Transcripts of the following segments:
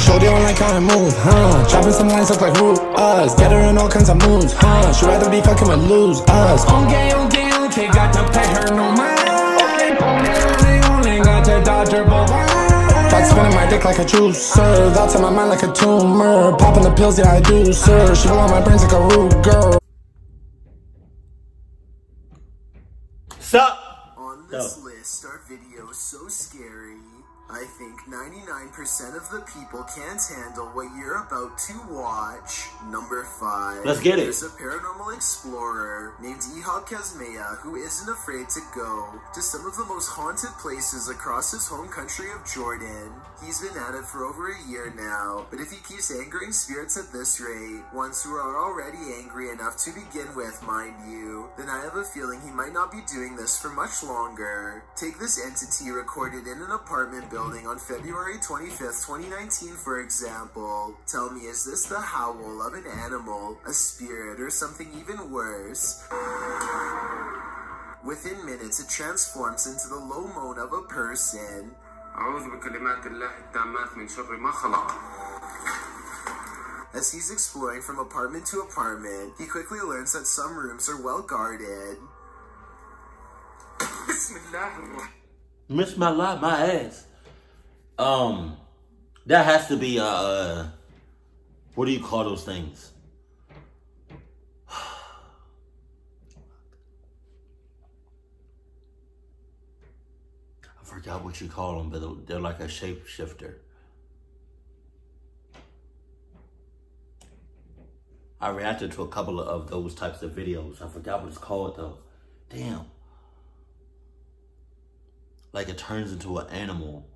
Shorty on like how I move, dropping some lines look like who us. Get her in all kinds of moods, she'd rather be fucking with lose us. Okay, got to pay her no mind. Only got to Dr. Got spinning my dick like a juicer. Thoughts in my mind like a tumor. Popping the pills, yeah I do, sir. She blew on my brains like a root girl. Sup? On this list are videos so scary, I think 99% of the people can't handle what you're about to watch. Number 5. Let's get it. There's a paranormal explorer named Ihab Kazmea who isn't afraid to go to some of the most haunted places across his home country of Jordan. He's been at it for over a year now, but if he keeps angering spirits at this rate, ones who are already angry enough to begin with, mind you, then I have a feeling he might not be doing this for much longer. Take this entity recorded in an apartment building on February 25th, 2019 for example. Tell me, is this the howl of an animal, a spirit, or something even worse? Within minutes, it transforms into the low moan of a person. As he's exploring from apartment to apartment, he quickly learns that some rooms are well guarded. Miss my life, my ass. That has to be what do you call those things? I forgot what you call them, but they're like a shapeshifter. I reacted to a couple of those types of videos. I forgot what it's called though. Damn. Like it turns into an animal,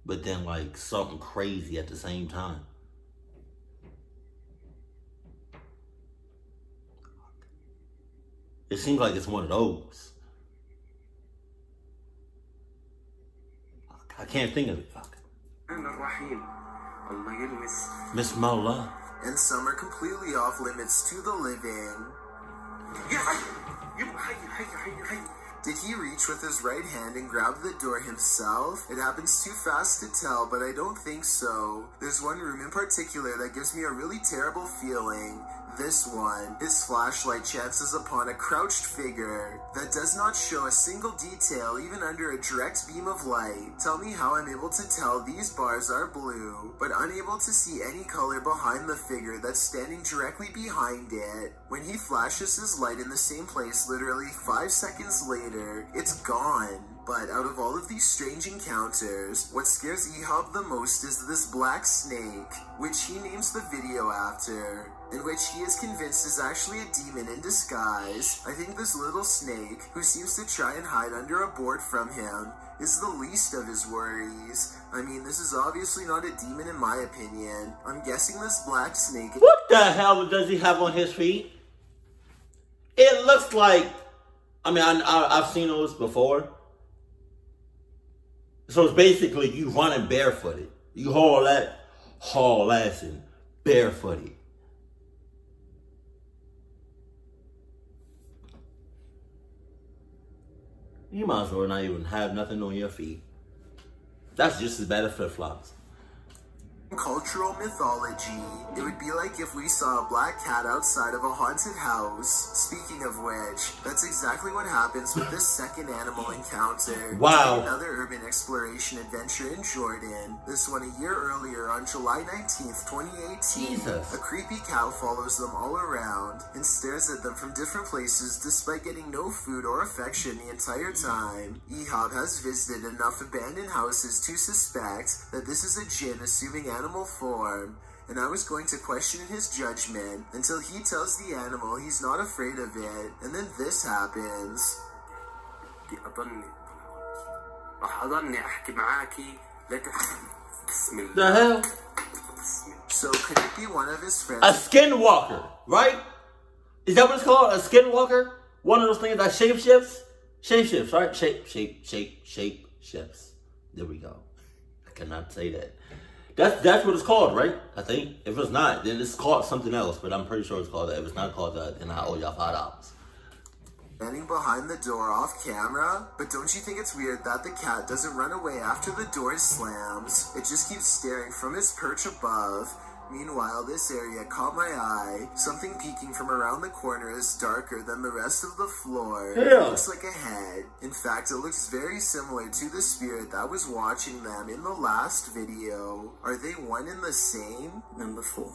but then like something crazy at the same time. It seems like it's one of those. I can't think of it. Fuck. Miss Mawla. And some are completely off limits to the living. Did he reach with his right hand and grab the door himself? It happens too fast to tell, but I don't think so. There's one room in particular that gives me a really terrible feeling. This one, his flashlight chances upon a crouched figure that does not show a single detail even under a direct beam of light. Tell me how I'm able to tell these bars are blue, but unable to see any color behind the figure that's standing directly behind it. When he flashes his light in the same place literally 5 seconds later, it's gone. But out of all of these strange encounters, what scares Ihab the most is this black snake, which he names the video after, and which he is convinced is actually a demon in disguise. I think this little snake, who seems to try and hide under a board from him, is the least of his worries. I mean, this is obviously not a demon in my opinion. I'm guessing this black snake... What the hell does he have on his feet? It looks like... I mean, I've seen those before. So it's basically you running barefooted. You haul ass and barefooted. You might as well not even have nothing on your feet. That's just as bad as flip-flops. Cultural mythology. It would be like if we saw a black cat outside of a haunted house. Speaking of which, that's exactly what happens with this second animal encounter. Wow. Another urban exploration adventure in Jordan. This one a year earlier on July 19th, 2018. Jesus. A creepy cow follows them all around and stares at them from different places despite getting no food or affection the entire time. Ihab has visited enough abandoned houses to suspect that this is a jinn assuming animal form, and I was going to question his judgment until he tells the animal he's not afraid of it, and then this happens. The hell? So could it be one of his friends? A skinwalker, right? Is that what it's called? A skinwalker? One of those things that shapeshifts? Shapeshifts, right? Shapeshifts. There we go. I cannot say that. That's what it's called, right? I think. If it's not, then it's called something else. But I'm pretty sure it's called that. If it's not called that, then I owe y'all $5. standing behind the door off camera. But don't you think it's weird that the cat doesn't run away after the door slams? It just keeps staring from its perch above. Meanwhile, this area caught my eye. Something peeking from around the corner is darker than the rest of the floor. Yeah. It looks like a head. In fact, it looks very similar to the spirit that was watching them in the last video. Are they one and the same? Number 4.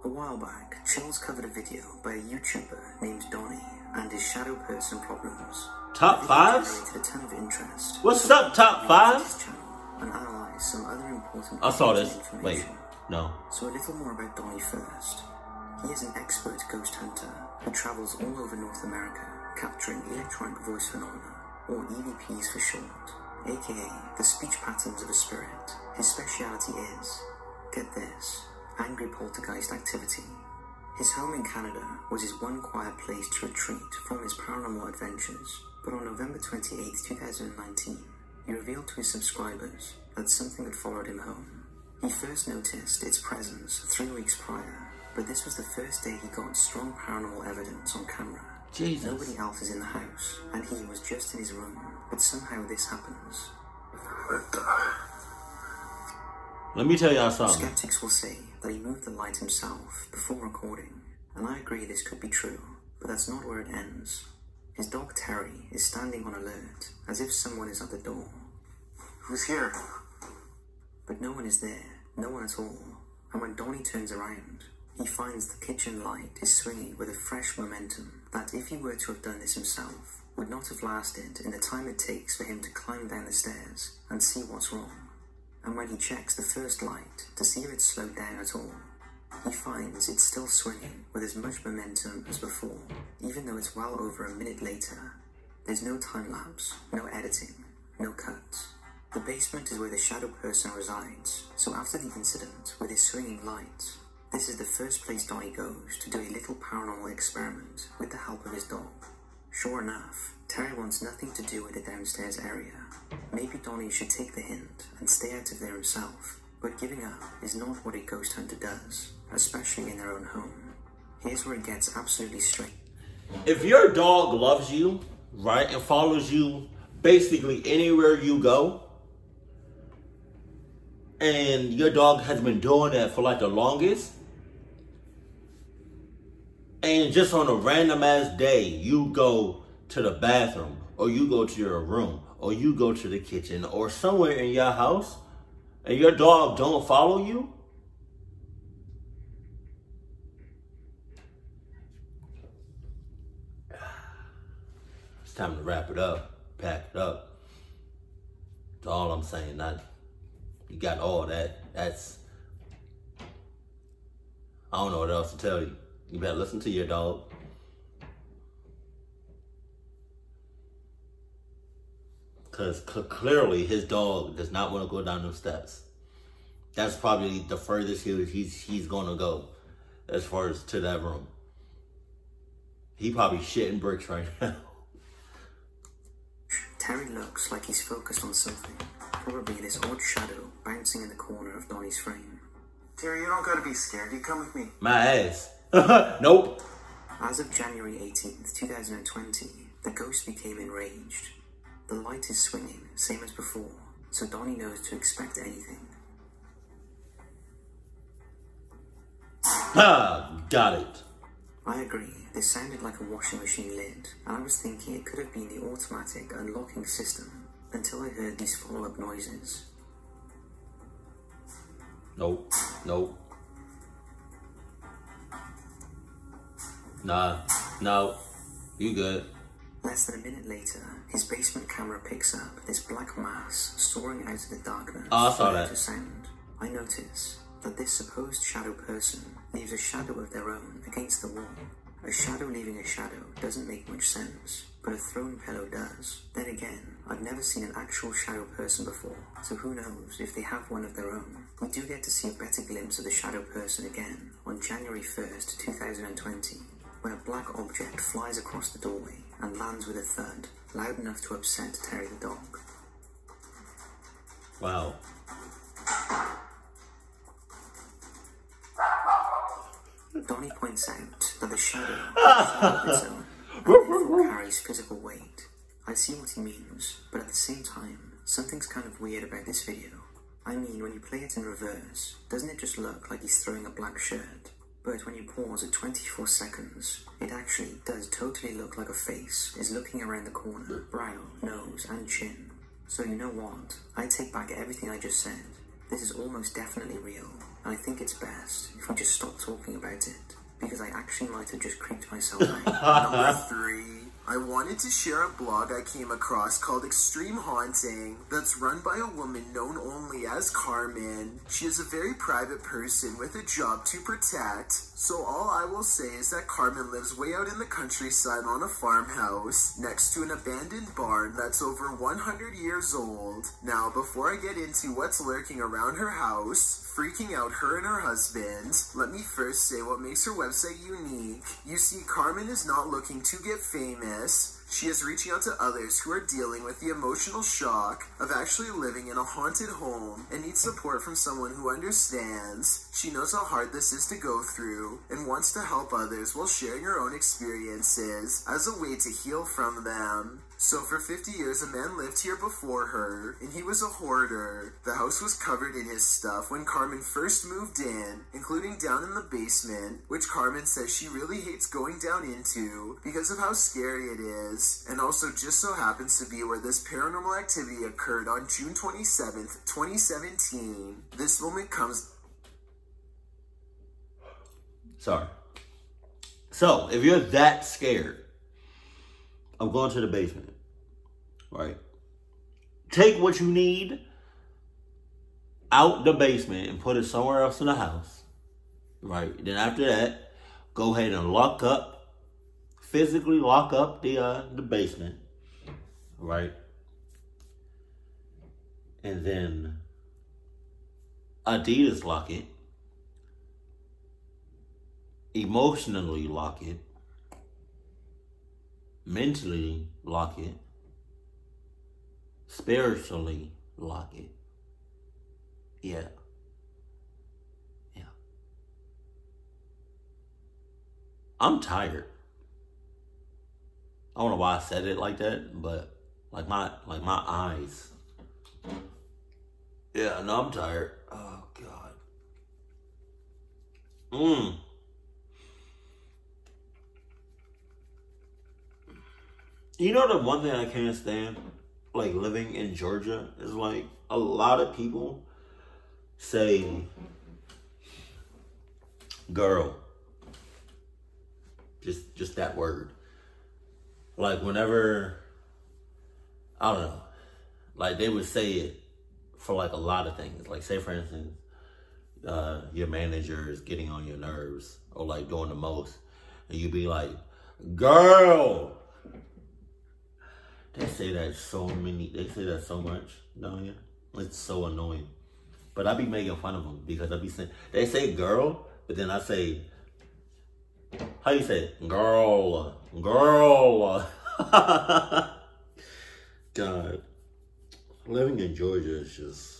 A while back, Chills covered a video by a YouTuber named Donnie and his shadow person problems. Top 5? Generated a ton of interest. What's up, top 5? And analyze some other important I saw this. information. Wait, no. So a little more about Donnie first. He is an expert ghost hunter who travels all over North America, capturing electronic voice phenomena, or EVPs for short, aka the speech patterns of a spirit. His speciality is, get this, angry poltergeist activity. His home in Canada was his one quiet place to retreat from his paranormal adventures, but on November 28, 2019, he revealed to his subscribers that something had followed him home. He first noticed its presence 3 weeks prior, but this was the first day he got strong paranormal evidence on camera. Jesus. Nobody else is in the house, and he was just in his room, but somehow this happens. What the? Let me tell y'all something. Skeptics will say that he moved the light himself before recording, and I agree this could be true, but that's not where it ends. His dog Terry is standing on alert, as if someone is at the door. Who's here? But no one is there, no one at all, and when Donnie turns around, he finds the kitchen light is swinging with a fresh momentum that, if he were to have done this himself, would not have lasted in the time it takes for him to climb down the stairs and see what's wrong. And when he checks the first light to see if it's slowed down at all, he finds it's still swinging with as much momentum as before, even though it's well over a minute later. There's no time lapse, no editing, no cuts. The basement is where the shadow person resides, so after the incident with his swinging lights, this is the first place Donnie goes to do a little paranormal experiment with the help of his dog. Sure enough, Terry wants nothing to do with the downstairs area. Maybe Donnie should take the hint and stay out of there himself, but giving up is not what a ghost hunter does, especially in their own home. Here's where it gets absolutely straight. If your dog loves you, right, and follows you basically anywhere you go, and your dog has been doing that for like the longest, and just on a random ass day, you go to the bathroom, or you go to your room, or you go to the kitchen, or somewhere in your house, and your dog don't follow you, it's time to wrap it up, pack it up. That's all I'm saying. You got all that. That's, I don't know what else to tell you. You better listen to your dog. Because clearly his dog does not want to go down those steps. That's probably the furthest he's going to go as far as to that room. He probably shitting bricks right now. Terry looks like he's focused on something. Probably this odd shadow bouncing in the corner of Donnie's frame. Terry, you don't gotta be scared. You come with me. My ass. Nope. As of January 18th, 2020, the ghost became enraged. The light is swinging, same as before, so Donnie knows to expect anything. Ah, got it. I agree, this sounded like a washing machine lid, and I was thinking it could have been the automatic unlocking system until I heard these follow-up noises. Nope. Nope. Nah. No. You good. Less than a minute later, his basement camera picks up this black mass soaring out of the darkness. Oh, I saw that. Without a sound. I notice that this supposed shadow person leaves a shadow of their own against the wall. A shadow leaving a shadow doesn't make much sense, but a thrown pillow does. Then again, I've never seen an actual shadow person before, so who knows if they have one of their own. We do get to see a better glimpse of the shadow person again on January 1st, 2020, when a black object flies across the doorway and lands with a thud, loud enough to upset Terry the dog. Wow. Donnie points out that the shadow of its own. therefore carries physical weight. I see what he means, but at the same time, something's kind of weird about this video. I mean, when you play it in reverse, doesn't it just look like he's throwing a black shirt? But when you pause at 24 seconds, it actually does totally look like a face is looking around the corner, brow, nose, and chin. So you know what? I take back everything I just said. This is almost definitely real, and I think it's best if I just stop talking about it, because I actually might have just creeped myself out. Number 3. I wanted to share a blog I came across called Extreme Haunting that's run by a woman known only as Carmen. She is a very private person with a job to protect, so all I will say is that Carmen lives way out in the countryside on a farmhouse next to an abandoned barn that's over 100 years old. Now, before I get into what's lurking around her house, freaking out her and her husband, let me first say what makes her website unique. You see, Carmen is not looking to get famous. She is reaching out to others who are dealing with the emotional shock of actually living in a haunted home and needs support from someone who understands. She knows how hard this is to go through and wants to help others while sharing her own experiences as a way to heal from them. So for 50 years, a man lived here before her, and he was a hoarder. The house was covered in his stuff when Carmen first moved in, including down in the basement, which Carmen says she really hates going down into because of how scary it is, and also just so happens to be where this paranormal activity occurred on June 27th, 2017. This moment comes... Sorry. So, if you're that scared of going to the basement, right? Take what you need out the basement and put it somewhere else in the house, right? Then after that, go ahead and physically lock up the basement, right? And then Adidas lock it, emotionally lock it, mentally lock it, spiritually lock it. Yeah. I'm tired. I don't know why I said it like that, but like my eyes. Yeah, no, I'm tired. Oh God. You know the one thing I can't stand, like living in Georgia, is like a lot of people say girl. Just that word. Like whenever, I don't know, like they would say it for like a lot of things. Like say for instance, your manager is getting on your nerves or like doing the most. And you'd be like, girl. They say that so much down here. It's so annoying. But I be making fun of them because I be saying, they say girl, but then I say, how you say it? Girl. God. Living in Georgia is just...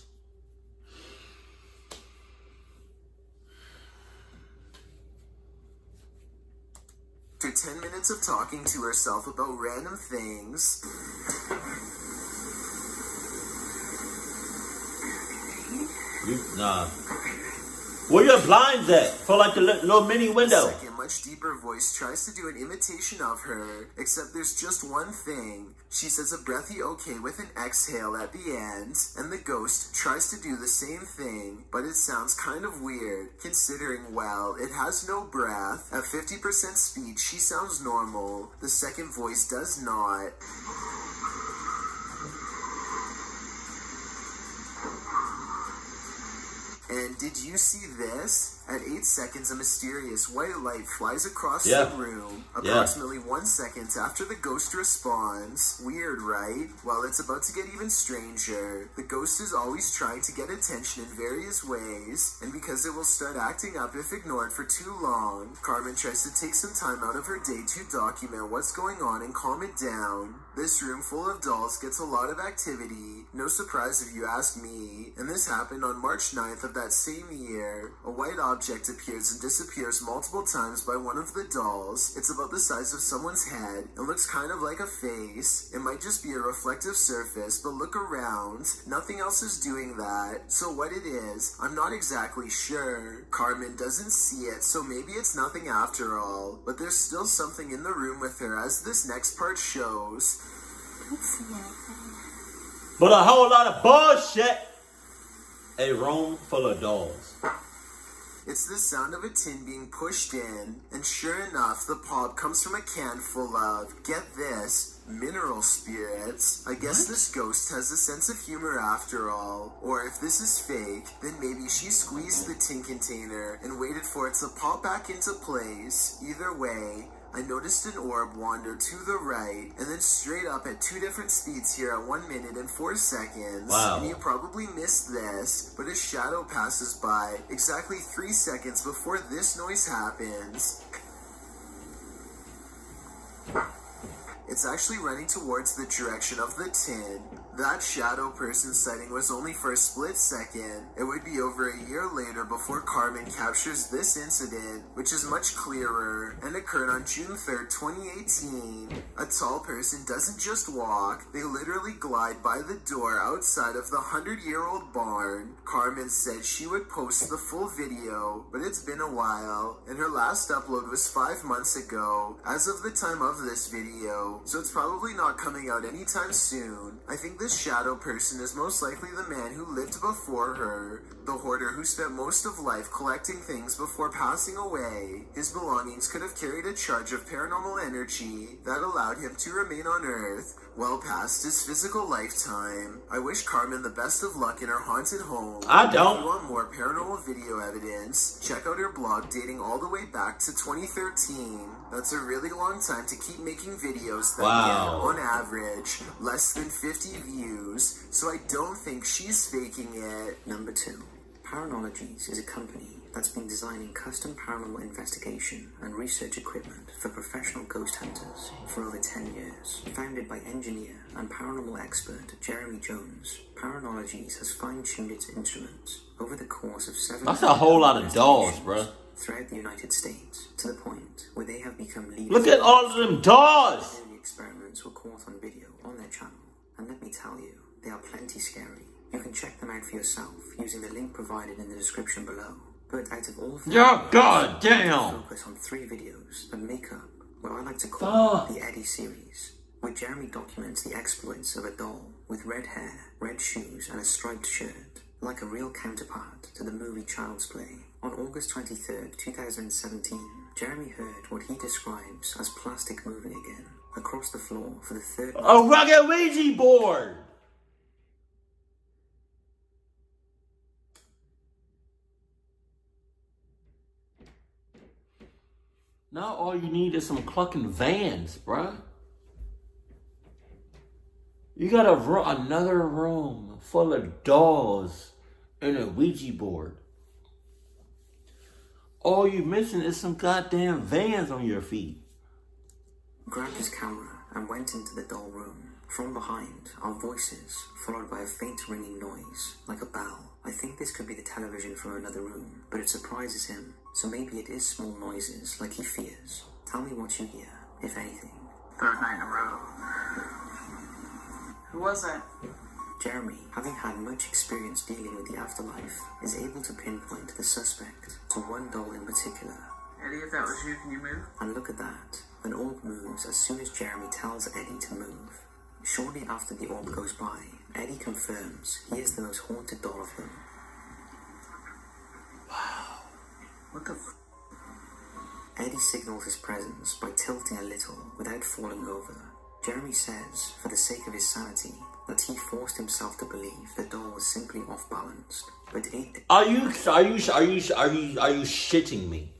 After 10 minutes of talking to herself about random things... Nah. Where your blinds at? For like the little mini window. The second, much deeper voice tries to do an imitation of her, except there's just one thing. She says a breathy okay with an exhale at the end, and the ghost tries to do the same thing, but it sounds kind of weird, considering, well, it has no breath. At 50% speed, she sounds normal. The second voice does not. And did you see this? At 8 seconds, a mysterious white light flies across the room, approximately 1 second after the ghost responds. Weird, right? Well, it's about to get even stranger. The ghost is always trying to get attention in various ways, and because it will start acting up if ignored for too long, Carmen tries to take some time out of her day to document what's going on and calm it down. This room full of dolls gets a lot of activity. No surprise if you ask me. And this happened on March 9th of that same year. A white object appears and disappears multiple times by one of the dolls. It's about the size of someone's head and looks kind of like a face. It might just be a reflective surface, but look around. Nothing else is doing that. So what it is, I'm not exactly sure. Carmen doesn't see it, so maybe it's nothing after all. But there's still something in the room with her, as this next part shows. But a whole lot of bullshit. A room full of dolls. It's the sound of a tin being pushed in, and sure enough, the pop comes from a can full of, get this, mineral spirits. I guess this ghost has a sense of humor after all. Or if this is fake, then maybe she squeezed the tin container and waited for it to pop back into place. Either way, I noticed an orb wander to the right and then straight up at 2 different speeds here at 1 minute and 4 seconds. Wow. And you probably missed this, but a shadow passes by exactly 3 seconds before this noise happens. It's actually running towards the direction of the tin. That shadow person sighting was only for a split second. It would be over a year later before Carmen captures this incident, which is much clearer, and occurred on June 3rd, 2018. A tall person doesn't just walk, they literally glide by the door outside of the 100-year-old barn. Carmen said she would post the full video, but it's been a while, and her last upload was 5 months ago, as of the time of this video, so it's probably not coming out anytime soon. I think this shadow person is most likely the man who lived before her, the hoarder who spent most of life collecting things before passing away. His belongings could have carried a charge of paranormal energy that allowed him to remain on Earth well past his physical lifetime. I wish Carmen the best of luck in her haunted home. I don't. If you want more paranormal video evidence, check out her blog dating all the way back to 2013. That's a really long time to keep making videos that get, on average, less than 50 views, so I don't think she's faking it. Number 2. Paranologies is a company that's been designing custom paranormal investigation and research equipment for professional ghost hunters for over 10 years. Founded by engineer and paranormal expert Jeremy Jones, Paranologies has fine-tuned its instruments over the course of 7 That's a whole lot of dolls, bro. Throughout the United States, to the point where they have become leaders. Look at all of them dolls! The experiments were caught on video on their channel, and let me tell you, they are plenty scary. You can check them out for yourself using the link provided in the description below. But out of all of them, God damn! focus on 3 videos that make up what I like to call the Eddie series, where Jeremy documents the exploits of a doll with red hair, red shoes, and a striped shirt, like a real counterpart to the movie Child's Play. On August 23rd, 2017, Jeremy heard what he describes as plastic moving again across the floor for the 3rd time. A rugged Ouija board! Now all you need is some clucking vans, bruh. You got another room full of dolls and a Ouija board. All you missing is some goddamn vans on your feet. Grabbed his camera and went into the doll room. From behind are voices, followed by a faint ringing noise, like a bell. I think this could be the television from another room, but it surprises him, so maybe it is small noises like he fears. Tell me what you hear, if anything. 3rd night in a row. Who was that? Jeremy, having had much experience dealing with the afterlife, is able to pinpoint the suspect to one doll in particular. Eddie, if that was you, can you move? And look at that, an orb moves as soon as Jeremy tells Eddie to move. Shortly after the orb goes by, Eddie confirms he is the most haunted doll of them. Wow. What the f? Eddie signals his presence by tilting a little without falling over. Jeremy says, for the sake of his sanity, that he forced himself to believe the doll was simply off balanced. But it... Are you shitting me?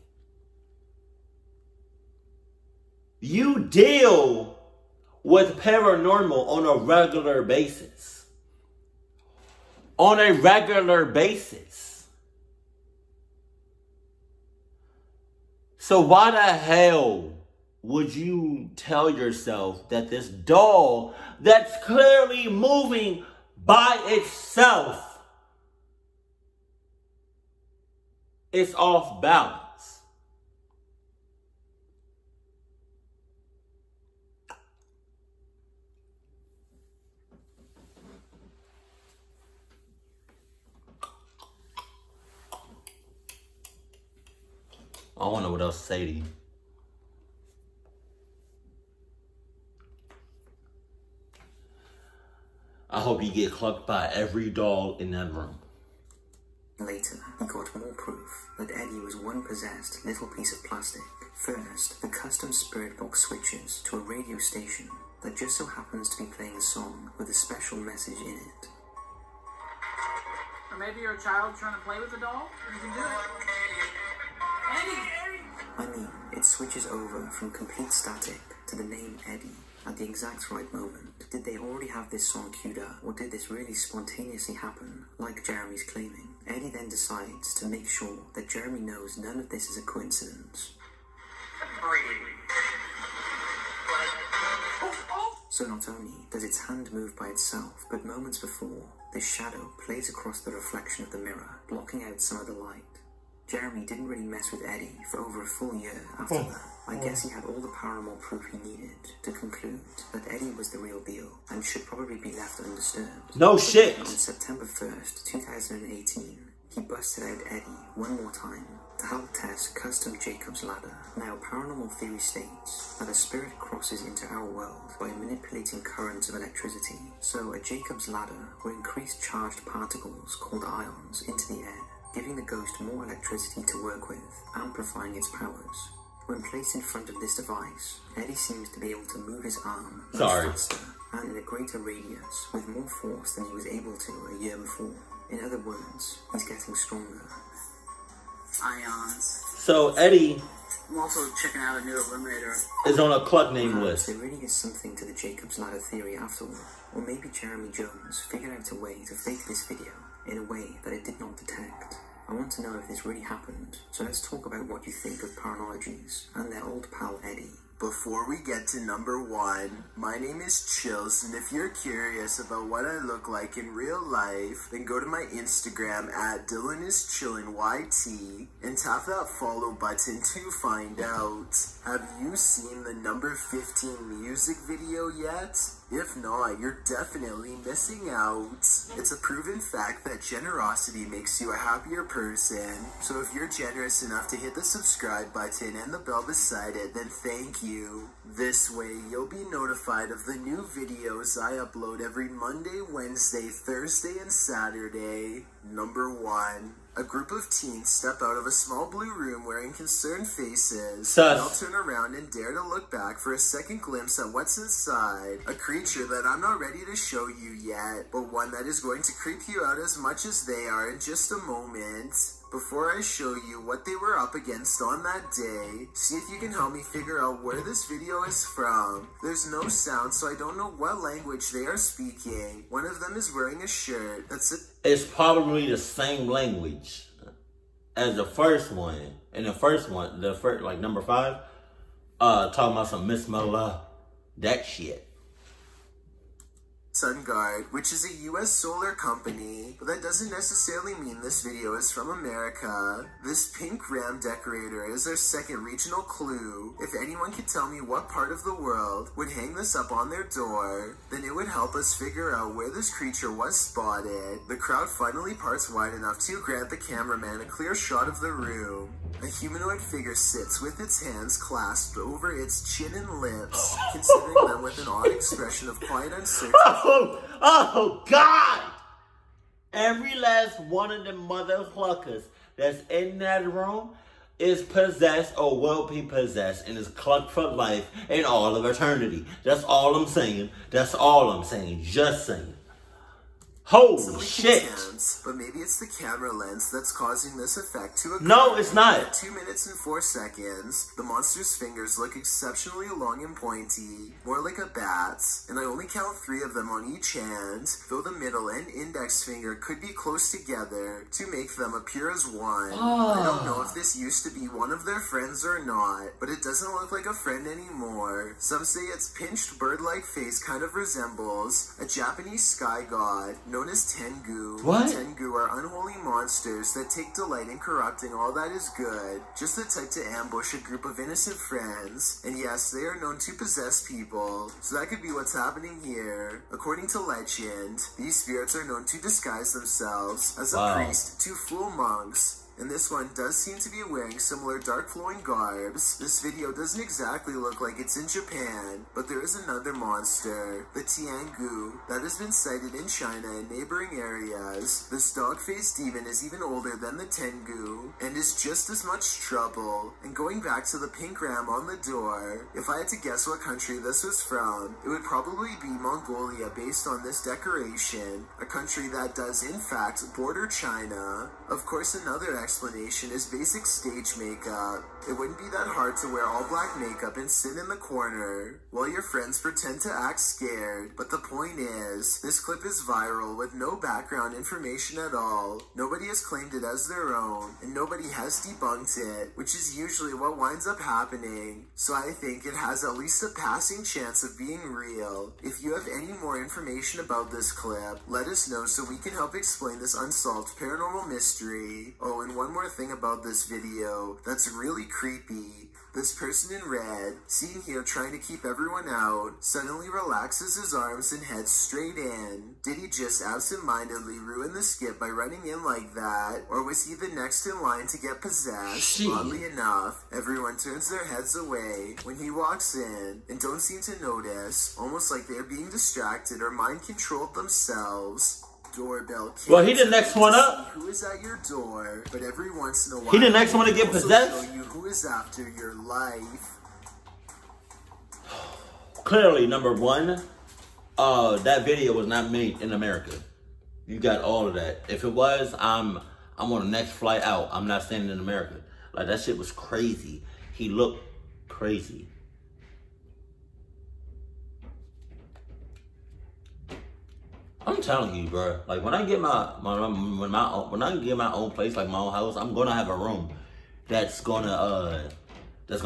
You deal with paranormal on a regular basis. On a regular basis. So why the hell would you tell yourself that this doll that's clearly moving by itself It's off balance. I don't know what else to say to you. I hope you get clucked by every dog in that room. Later, he got more proof that Eddie was one possessed little piece of plastic. First, the custom spirit box switches to a radio station that just so happens to be playing a song with a special message in it. Or maybe you're a child trying to play with a doll? You can do it. Eddie! I mean, it switches over from complete static to the name Eddie at the exact right moment. Did they already have this song queued up, or did this really spontaneously happen, like Jeremy's claiming? Eddie then decides to make sure that Jeremy knows none of this is a coincidence. So not only does its hand move by itself, but moments before, this shadow plays across the reflection of the mirror, blocking out some of the light. Jeremy didn't really mess with Eddie for over a full year after that. I guess he had all the paranormal proof he needed to conclude that Eddie was the real deal and should probably be left undisturbed. No shit. On September 1st, 2018, he busted out Eddie one more time to help test custom Jacob's ladder. Now, paranormal theory states that a spirit crosses into our world by manipulating currents of electricity. So a Jacob's ladder will increase charged particles called ions into the air, giving the ghost more electricity to work with, amplifying its powers. When placed in front of this device, Eddie seems to be able to move his arm much faster and in a greater radius with more force than he was able to a year before. In other words, he's getting stronger. Ions. So Eddie I'm also checking out a new Illuminator. is on a cluck name list. There really is something to the Jacob's ladder theory after all. Or maybe Jeremy Jones figured out a way to fake this video in a way that it did not detect. I want to know if this really happened, so let's talk about what you think of Paranologies and their old pal Eddie. Before we get to number 1, my name is Chills, and if you're curious about what I look like in real life, then go to my Instagram at DylanIsChillinYT and tap that follow button to find out. Have you seen the number 15 music video yet? If not, you're definitely missing out. It's a proven fact that generosity makes you a happier person. So if you're generous enough to hit the subscribe button and the bell beside it, then thank you. This way, you'll be notified of the new videos I upload every Monday, Wednesday, Thursday, and Saturday. Number 1. A group of teens step out of a small blue room wearing concerned faces. They'll turn around and dare to look back for a second glimpse at what's inside. A creature that I'm not ready to show you yet, but one that is going to creep you out as much as they are in just a moment. Before I show you what they were up against on that day, see if you can help me figure out where this video is from. There's no sound, so I don't know what language they are speaking. One of them is wearing a shirt that's It's probably the same language as the first one. And the first one, like number 5, talking about some Miss Mola, that shit. SunGuard, which is a US solar company, but that doesn't necessarily mean this video is from America. This pink ram decorator is our second regional clue. If anyone could tell me what part of the world would hang this up on their door, then it would help us figure out where this creature was spotted. The crowd finally parts wide enough to grant the cameraman a clear shot of the room. A humanoid figure sits with its hands clasped over its chin and lips, considering them with an odd expression of quiet uncertainty. Oh, God! Every last one of the motherfuckers that's in that room is possessed or will be possessed and is clucked for life in all of eternity. That's all I'm saying. That's all I'm saying. Just saying. Holy shit. But maybe it's the camera lens that's causing this effect to occur. No, it's not. At 2 minutes and 4 seconds, the monster's fingers look exceptionally long and pointy, more like a bat's, and I only count 3 of them on each hand, though the middle and index finger could be close together to make them appear as one. I don't know if this used to be one of their friends or not, but it doesn't look like a friend anymore. Some say its pinched bird-like face kind of resembles a Japanese sky god known as Tengu. What? Tengu are unholy monsters that take delight in corrupting all that is good, just the type to ambush a group of innocent friends. And yes, they are known to possess people, so that could be what's happening here. According to legend, these spirits are known to disguise themselves as a priest to fool monks. And this one does seem to be wearing similar dark flowing garbs. This video doesn't exactly look like it's in Japan, but there is another monster, the Tiangu, that has been sighted in China and neighboring areas. This dog-faced demon is even older than the Tengu, and is just as much trouble. And going back to the pink ram on the door, if I had to guess what country this was from, it would probably be Mongolia based on this decoration, a country that does in fact border China. Of course, another explanation is basic stage makeup. It wouldn't be that hard to wear all black makeup and sit in the corner while your friends pretend to act scared, but the point is, this clip is viral with no background information at all. Nobody has claimed it as their own, and nobody has debunked it, which is usually what winds up happening, so I think it has at least a passing chance of being real. If you have any more information about this clip, let us know so we can help explain this unsolved paranormal mystery. Oh, and one more thing about this video that's really creepy. This person in red, seen here trying to keep everyone out, suddenly relaxes his arms and heads straight in. Did he just absent-mindedly ruin the skip by running in like that? Or was he the next in line to get possessed? Oddly enough, everyone turns their heads away when he walks in and don't seem to notice, almost like they're being distracted or mind-controlled themselves. Doorbell. Well, he the next one up. Who is at your door? But every once in a while, he the next one to get possessed. Show you who is after your life. Clearly, number one, that video was not made in America. You got all of that. If it was, I'm on the next flight out. I'm not staying in America. Like, that shit was crazy. He looked crazy. I'm telling you, bro. Like, when I get when I get my own place, like my own house, I'm gonna have a room that's gonna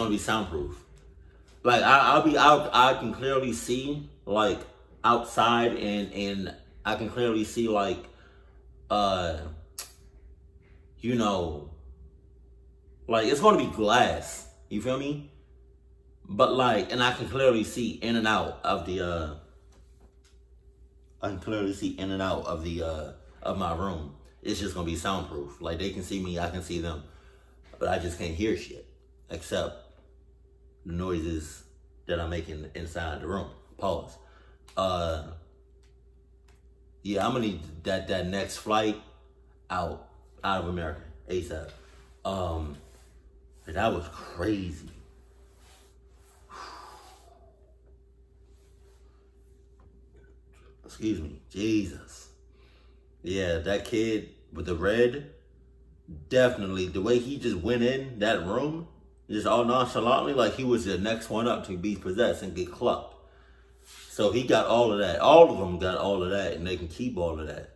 be soundproof. Like, I'll be out. I can clearly see like outside, and I can clearly see like you know, like it's gonna be glass. You feel me? But like, and I can clearly see in and out of the I can clearly see in and out of the of my room. It's just gonna be soundproof. Like, they can see me, I can see them, but I just can't hear shit except the noises that I'm making inside the room. Pause. Yeah, I'm gonna need that next flight out of America ASAP. That was crazy. Excuse me. Jesus. Yeah, that kid with the red, definitely, the way he just went in that room, just all nonchalantly, like he was the next one up to be possessed and get clucked. So he got all of that. All of them got all of that, and they can keep all of that.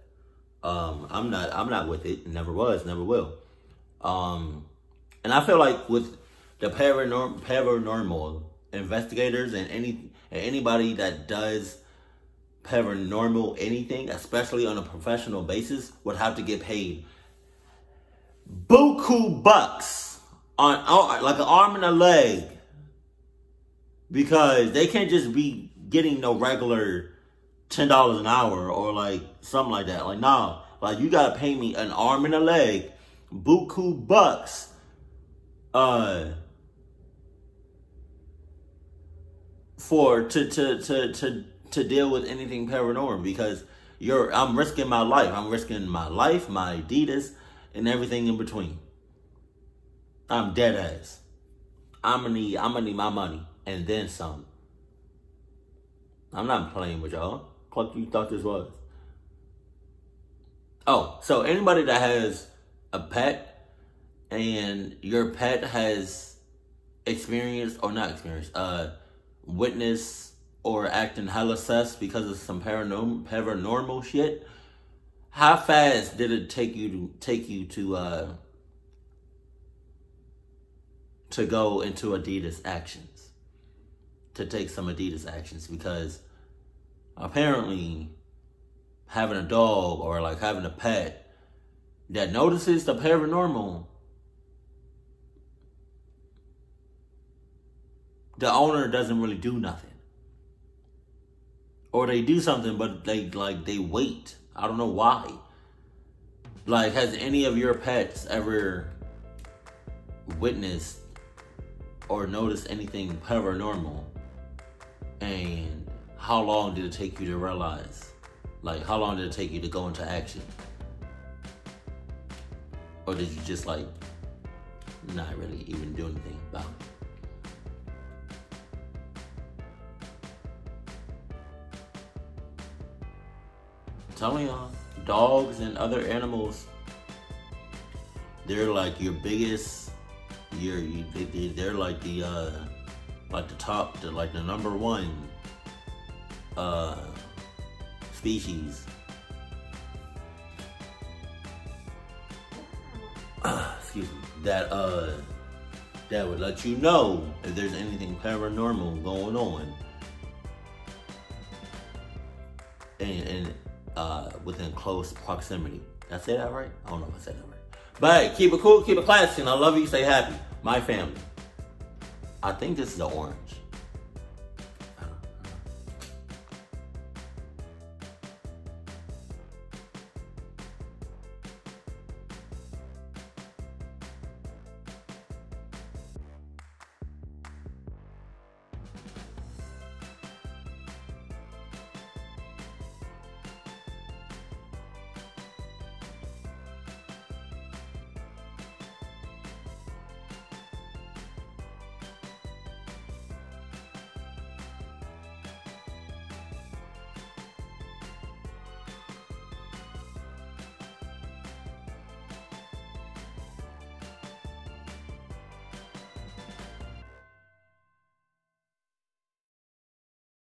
I'm not with it. Never was, never will. And I feel like with the paranormal investigators and anybody that does paranormal anything, especially on a professional basis, would have to get paid buku bucks on like an arm and a leg, because they can't just be getting no regular $10 an hour or like something like that. Like, nah, like you gotta pay me an arm and a leg, buku bucks, to deal with anything paranormal, because I'm risking my life. I'm risking my life, my Adidas, and everything in between. I'm dead ass. I'm gonna need my money and then some. I'm not playing with y'all. What you thought this was? Oh, so anybody that has a pet and your pet has experienced or not experienced, witness or acting hella sus because of some paranormal shit, how fast did it take you to go into Adidas actions, to take some Adidas actions? Because apparently having a dog or like having a pet that notices the paranormal, the owner doesn't really do nothing. Or they do something, but they wait. I don't know why. Like, has any of your pets ever witnessed or noticed anything paranormal? And how long did it take you to realize? Like, how long did it take you to go into action? Or did you just, like, not really even do anything about it? I'm telling y'all, dogs and other animals, they're like your biggest, they're like the top, like the number one species. Excuse me. That would let you know if there's anything paranormal going on. And within close proximity. Did I say that right? I don't know if I said that right. But hey, keep it cool, keep it classy, and I love you, stay happy. My family. I think this is the orange.